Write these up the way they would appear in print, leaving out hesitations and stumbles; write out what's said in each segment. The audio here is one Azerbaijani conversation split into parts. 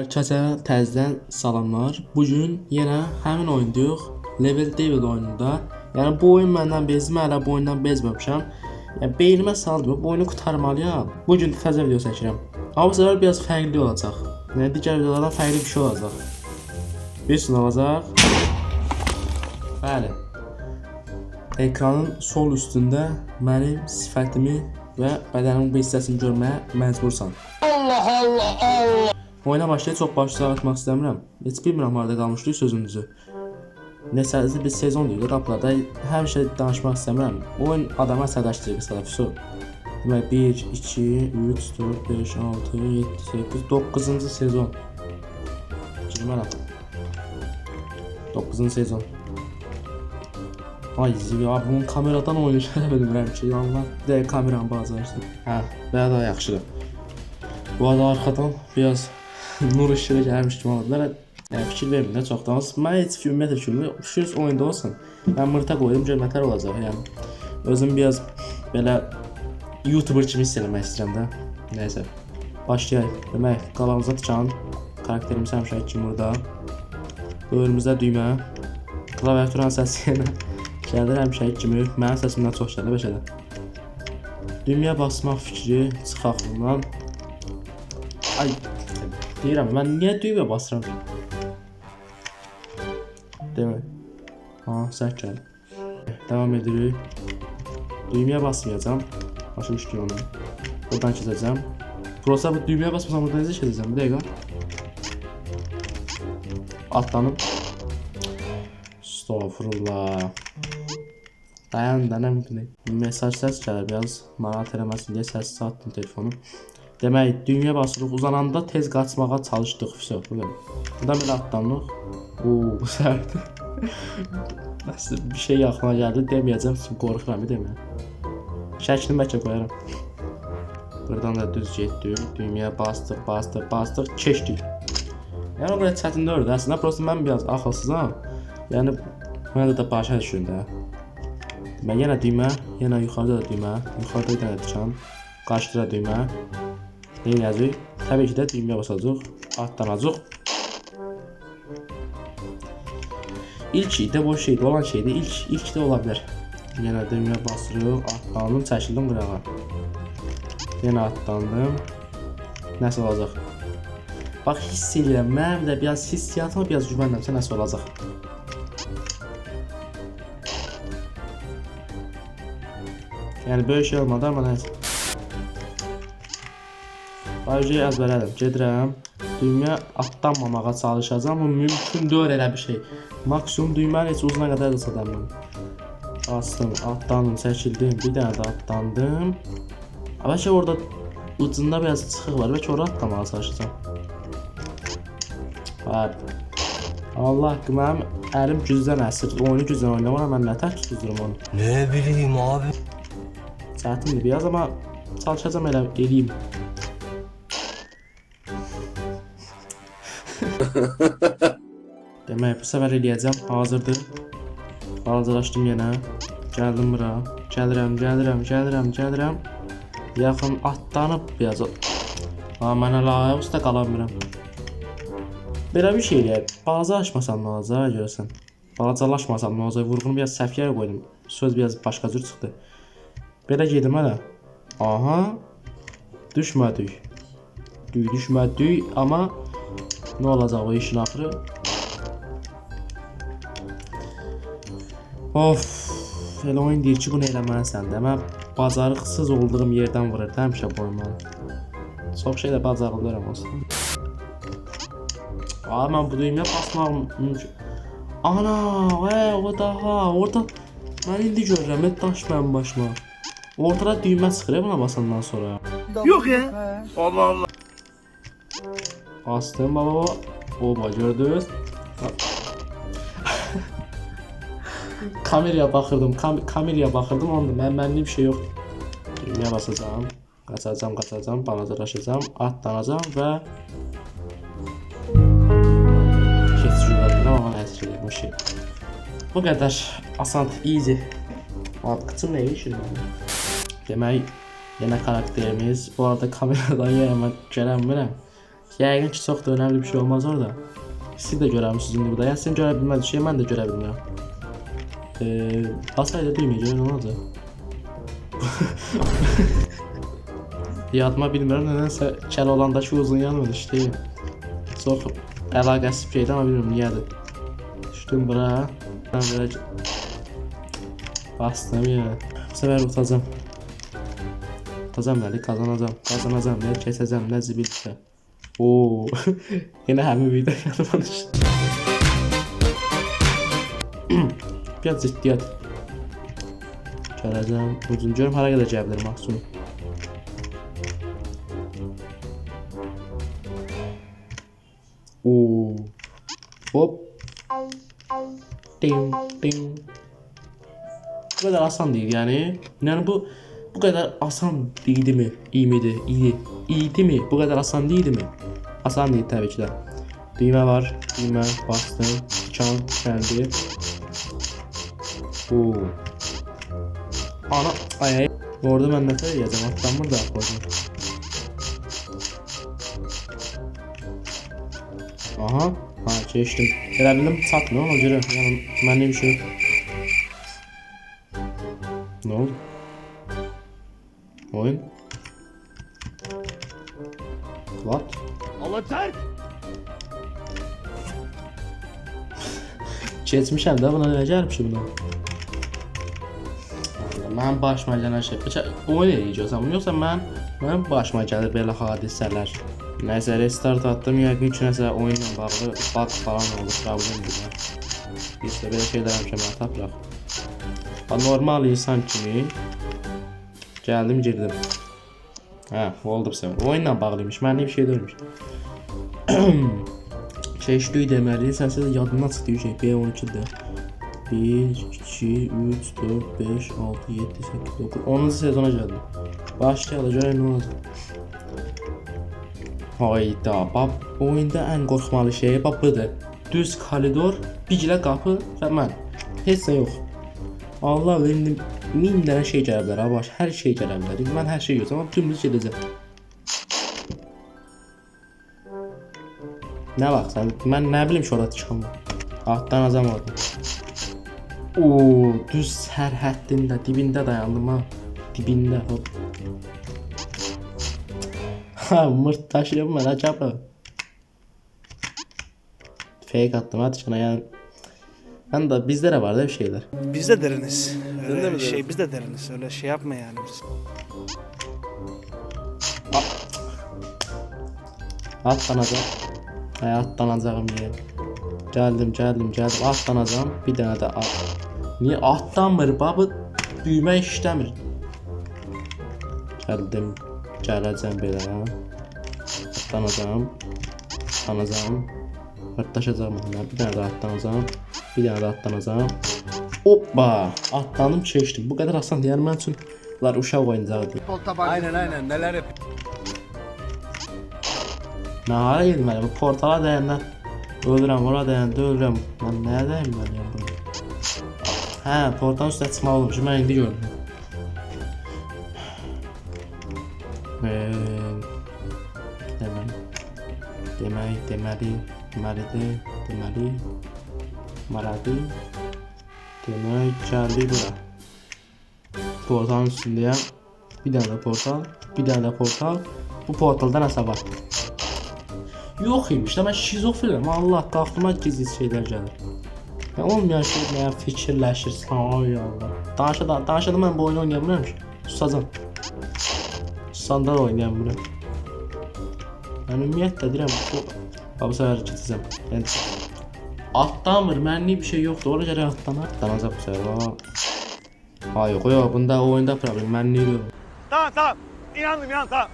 Hər kəsə təzədən salamlar. Bugün yenə həmin oyundayıq. Level David oyununda. Yəni bu oyun məndən bezmə, hələ bu oyundan bezməmişəm. Yəni beynimə saldım, bu oyunu qurtarmalıyam. Bugün təzə video çəkirəm. Amma bu səfər biraz fərqli olacaq. Yəni digər videolardan fərqli bir şey olacaq. Bir olacaq. Bəli. Ekranın sol üstündə mənim sifətimi və bədənimin bir hissəsini görməyə məcbursan. Allah! Oyuna başlayıb çox başlığa atmaq istəmirəm. Heç bilmirəm harada qalmışdıq sözünüzü. Nəsəlizi bir sezon deyil, qapılarda hər şey danışmaq istəmirəm. Oyun adamı əsəbləşdirir qısa. Demək 1, 2, 3, 4, 5, 6, 7, 8, 9-cu sezon. Girmərəm. 9-cu sezon. Ay ya, bunun kameradan oyunu şərəf edilmirəm ki, yanlar. Bir də kameranı bazarışdım. Hə, daha da yaxşıdır. Bu arada arxadan biraz nur işığı gəlmiş kimi oldular. Yəni fikir vermin də çoxdan. Mən heç ümumiyyətlə kimi şürs oyunda olsun. Mən mırta qoydum, görmətər olacaq. Yəni özüm biraz belə YouTuber kimi hiss eləmək istəyirəm də. Nəysə. Başlayaq. Demək, qalanımıza tıkan. Karakterimiz həmişə kimi burada. Böyrümüzdə düymə. Klaviaturanın səsi ilə gəlir həmişə kimi. Mənim səsimdən çox gəlir bəşədə. Düyməyə basmaq fikri çıx aklımdan. Ay, deyirəm, mən niyə düymə basıram? Demək. Ha, səhv gəlir. Devam edirik. Düyməyə basmayacam. Başa düşdük onu. Buradan keçəcəm. Prosta bu düyməyə basmasam buradan necə keçəcəm? Bir dəqiqə. Atlanım. Estağfurullah. Dayan. Mesaj səs gəlir biraz. Marat eləməsin deyə səssiz atdım telefonu. Demək, düyməyə basırıq, uzananda tez qaçmağa çalışdıq. Buradan belə atlanıq. Bu sərdir. Bir şey yaxına gəldi, deməyəcəm, qorxuram, deməyəm. Şəklini bəlkə qoyaram. Buradan da düz getdik, düyməyə bastıq, keçdik. Yəni o qədər çətin deyildi, əslində, prosta mən biraz axılsızam. Yəni, mənə də başa düşün də. Demək, yenə düymə, yenə yuxarıda da düymə, yuxarıda bir dənə dükan, qarşıda da düymə. Neyəcək? Təbii ki də düyməyə basacaq, atlanacaq. İlk də boş şeydir, olan şeydir, ilk də ola bilər. Yenə düyməyə basırıq, atlandım, çəkildim qırağa. Yenə atlandım. Nəsə olacaq? Bax, hiss edirəm, mənim də biraz hissiyatıma biraz güvənləmsə nəsə olacaq. Yəni, böyük şey olmadı, amma nəsə. Bayıcıyı əzbərlədim, gedirəm, düymə atlanmamağa çalışacağım, bu mümkün deyil elə bir şey. Maksimum düyməni heç uzuna qədər da sadamım. Bastım, atlandım, çəkildim, bir dənə də atlandım. Bəlkə orada ucunda biraz çıxıq var, bəlkə orada atlamağa çalışacağım. Allah haqqı, mənim əlim gücdən əsir, oyunu gücdən oynamam, mən nə tək tutuzurum onu. Ne bileyim abi. Çətindir biraz, amma çalışacağım elə eləyim. Demək, bu səfər eləyəcəm, hazırdır. Hazırlaşdım yenə. Gəldim bura. Gəlirəm. Yaxın atlanıb biraz. Mənə layə usta qalamıram. Belə bir şey eləyək. Balacalaşmasam nə olacaq, görəsən. Balacalaşmasam nə olacaq, vurğunu biraz səfiyyəyə qoydum. Söz biraz başqa cür çıxdı. Belə gedim hələ. Aha. Düşmədik, amma nə olacaq o işin axırı? Of, elə oyun deyir ki, bunu eləməlisən də. Mən bacarıqsız olduğum yerdən vurur, həmişə boymalı. Çox şey də bacarıqlıram olsun. Mən bu düymə basmaq mümkün. Ana, o daha, orada mən indi görürəm, daş mənim başıma. Ortada düymə çıxır buna basandan sonra. Yok ya. Allah. Bastım baba. Oba gördünüz. Kameraya baxırdım, onda mənlik bir şey yox. Düyməyə basacağım. Qaçacağım, balacalaşacağım, atlanacağım və keçiriləcəm, amma nəzir edeyim o şey. Bu qədər asan, easy. Qıçım nə işin var? Demək, yenə karakterimiz. Bu arada kameradan yenə mən gələnmirəm. Yəqin ki, çox da önəmli bir şey olmaz orada. Siz də görərsiniz indi burada. Yəni sizin görə bilmədiyi şeyi mən də görə bilmirəm. Basaydı düyməyəcək, nə olacaq? Yadıma bilmirəm, nədənsə kəl olandakı uzun yanmır işləyir. Çox əlaqəsiz bir şeydir, amma bilmirəm niyədir. Düşdüm bura. Ben böyle bastım ya. Bu sefer utacağım. Utacağım dedi, kazanacağım dedi, keseceğim ne zibilse. Oo, yine həmin video yadıma düşdü. Biraz ciddiyet. Gələcəm, uzun görüm hara gedəcək bilir maksimum. Oo, hop. Ding ding. Bu kadar asan değil yani. Yani bu kadar asan değildi mi? İyi miydi? İyiydi mi? Bu kadar asan değildi mi? Asan değil tabii ki de. Düğme var. Düğme bastım. Çan geldi. Oo. Ana ay. Orada ben nefes yiyeceğim. Attan burada koydum. Aha. Ha geçtim. Gelebildim satmıyor ama göre. Yani bende bir şey yok. Ne oldu? Oyun? What? Allah ter. Geçmişəm də buna nə gəlmişim buna? Mən başıma gələn şey. Oyun eləyəcək amma yoxsa mən başıma gəlir belə hadisələr. Nəsə restart atdım, yəqin ki nəsə oyunla bağlı bug falan olur, problemdir. Biz də belə şeylər həmişə tapırıq. Normal insan kimi gəldim girdim. Hə, oldu bu sefer. Oyunla bağlıymış, mənlik bir şey deyilmiş. Çeşitli deməli, sənsə də yadından çıxdığı şey B12-də. 1, 2, 3, 4, 5, 6, 7, 8, 9, 10-cu sezona gəldim. Başlayalım, görək nə olacaq. Hayda, bab, oyunda ən qorxmalı şey budur. Düz koridor, bir gilə qapı və mən. Heç nə yox. Allah indi 1000 dənə şey gələ bilər, ha baş, hər şey gələ bilər. Mən hər şey yoxsam, amma dümdüz gedəcəm. Nə baxsan, mən nə bilim ki orada çıxam. Altdan azam orada. Oo, düz sərhəddində, dibində dayandım ha. Dibində, hop. Ha, mırt taşıyorum ben acaba. Fake attım hadi şuna yani. Ben de bizde de var da bir şeyler. Biz de deriniz. Öyle de mi şey deriniz? biz de deriniz. Öyle şey yapma yani biz. Atlanacağım. Atlanacağım diye. Geldim. Atlanacağım. Bir tane de at. Niye atlanmır baba? Düğme işlemir. Geldim. Gələcəm belə. Atlanacağım. Pırtlaşacağım bunlar. Bir tane de atlanacağım. Hoppa! Atlandım, keçdim. Bu kadar asan deyər mən üçün. Bunlar uşaq oyuncağı deyil. Aynen neler yap. Mən hara yedim bu portala dəyəndə ölürəm, ora dəyəndə ölürəm. Mən nəyə dəyim mən ya bunu? Hə, portalın üstə çıxmaq olmuş. Mən indi gördüm. Deməli gəldi bura. Portalın üstündəyəm. Bir dənə də portal. Bu portalda nəsə var. Yox imiş də mən şizofrenim. Allah qalxdıma gizli şeylər gəlir. Ya olmayan şey nəyə fikirləşirsən? Ay Allah. Danışadan mən bu oyunu oynaya bilmirəm ki. Susacam. Susanda da oynaya bilmirəm. Mən ümumiyyətlə deyirəm bu sefer keçəcəm. Yəni atlamır, mənlik bir şey yoxdur. Ora görə atlanar. Atlanacaq bu sefer. Ha yox, bunda oyunda problem. Mənlik yox. Tamam. İnandım tamam.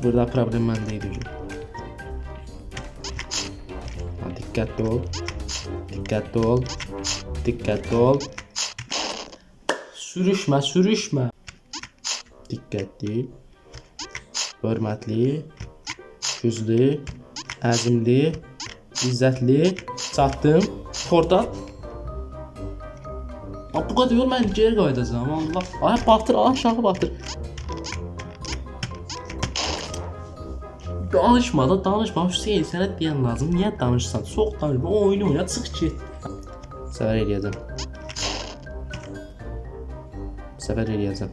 Burada problem məndə idi. Dikkatli ol. Sürüşmə. Diqqətli. Hörmətli. Güclü. Əzimli. İzzətli. Çatdım. Portal. Bu kadar yol mən geri qayıdacağam. Allah. Ay batır, aşağı batır. Danışma da danışma. Hüseyin sənə deyən lazım. Niyə danışsan? Çox danışma. O oyunu oyna, çıx get. Səfər eləyəcəm. Səfər eləyəcəm.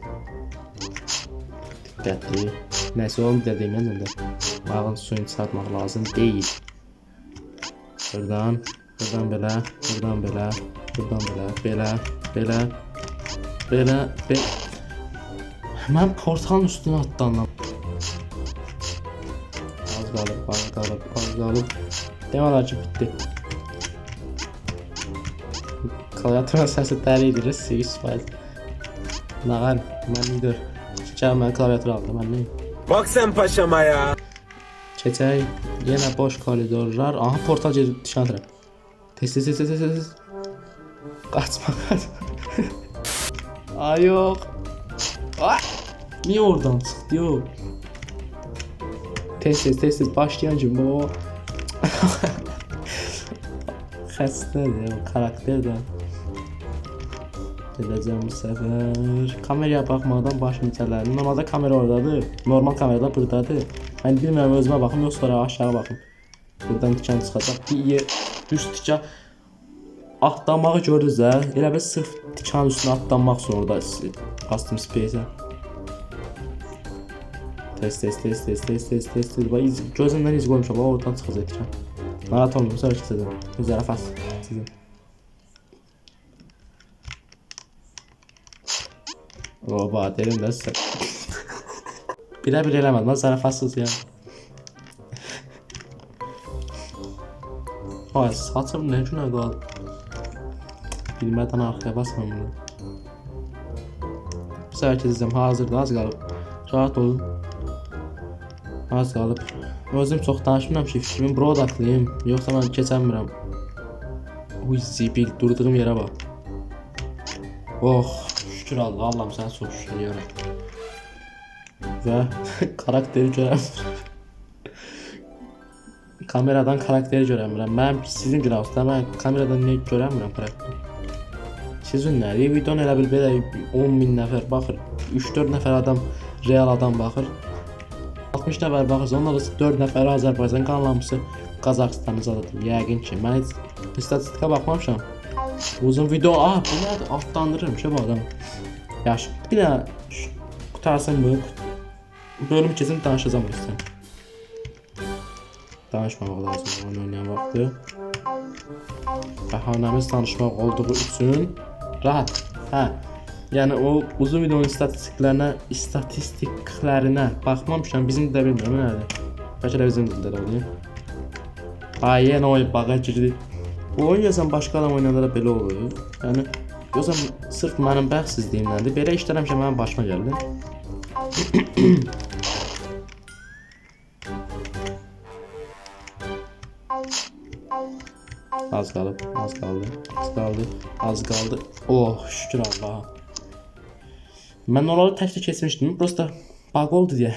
Diqqətli. Nəsə onu dediyim mən də. Bağın suyunu çıxartmaq lazım deyil. Buradan belə, buradan belə, buradan belə, belə. Mən portalın üstünə atlandım. Az qalıb. Demələr ki, bitdi. Klaviaturun səsi dəli edir, 8%. Nağar, mən lider. Gəl mən klaviatur aldım, mən neyim? Bak sen paşama ya. Keçək, yenə boş koridorlar. Aha, portal gedib düşən tərəf. Tez. Qaçma. Ay, yox. Ay! Niyə oradan çıxdı, yox? Tez, başlayan kimi o. Xəstədir, o karakter də. Gedəcəm bu səfər. Kameraya baxmaqdan başım itələrim. Normalda kamera oradadır. Normal kamerada buradadır. Mən bilmirəm özümə baxım, yox sonra aşağı baxım. Buradan tikan çıxacaq. Bir düz tikan atlanmağı gördünüz də. Elə bir sırf tikanın üstünə atlanmaq üçün orada custom space-ə. Test. Gözümdən iz qoymuşam, oradan çıxacaq tikan. Narahat olmayayım, sonra keçəcəm. Üzərə fas. Sizin. Oba, derim də sizə. Bir eləmədim, mən zarafatsız ya. Ay, saçım nə günə qaldı? Bilmədən arxaya basmam bunu. Bu səfər keçəcəm, hazırdır, az qalıb. Rahat olun. Az qalıb. Özüm çox danışmıram ki, fikrimi bura odaqlayayım. Yoxsa mən keçəmirəm. Uy, zibil, durduğum yerə bax. Oh, şükür Allah, Allah'ım sənə çox şükür yarım. Və karakteri görəmirəm. Kameradan karakteri görəmirəm. Mənim sizin günahınızda, mən kameradan niyə görəmirəm karakteri? Sizin nə? Videonu elə bil belə 10.000 nəfər baxır. 3-4 nəfər adam, real adam baxır. 60 nəfər baxırsa, onlarla 4 nəfər Azərbaycan qanlamısı Qazaxıstanlıcadır. Yəqin ki, mən heç statistika baxmamışam. Uzun video, bu nədir? Atlandırırım ki bu adam. Yaxşı, bir də qutarsın bu. Bölümü keçin, danışacağım istəyəm. Danışmamaq lazım, oyun oynayan vaxtı. Bəhanəmiz danışmaq olduğu üçün rahat. Yəni o uzun videonun istatistiklərinə baxmamışam, bizim də bilmirəm nədir. Bəlkə də bizim dildə də olayım. Yenə oyun bağa girdi. Bu oyun yazan başqa adam oynayanda belə olur. Yəni, yoxsa sırf mənim bəxtsizliyimdəndir. Belə işlər həmişə mənim başıma gəldi. Az qalıb. Oh, şükür Allaha. Mən oraları təkdə keçmişdim. Prosta bug oldu deyə.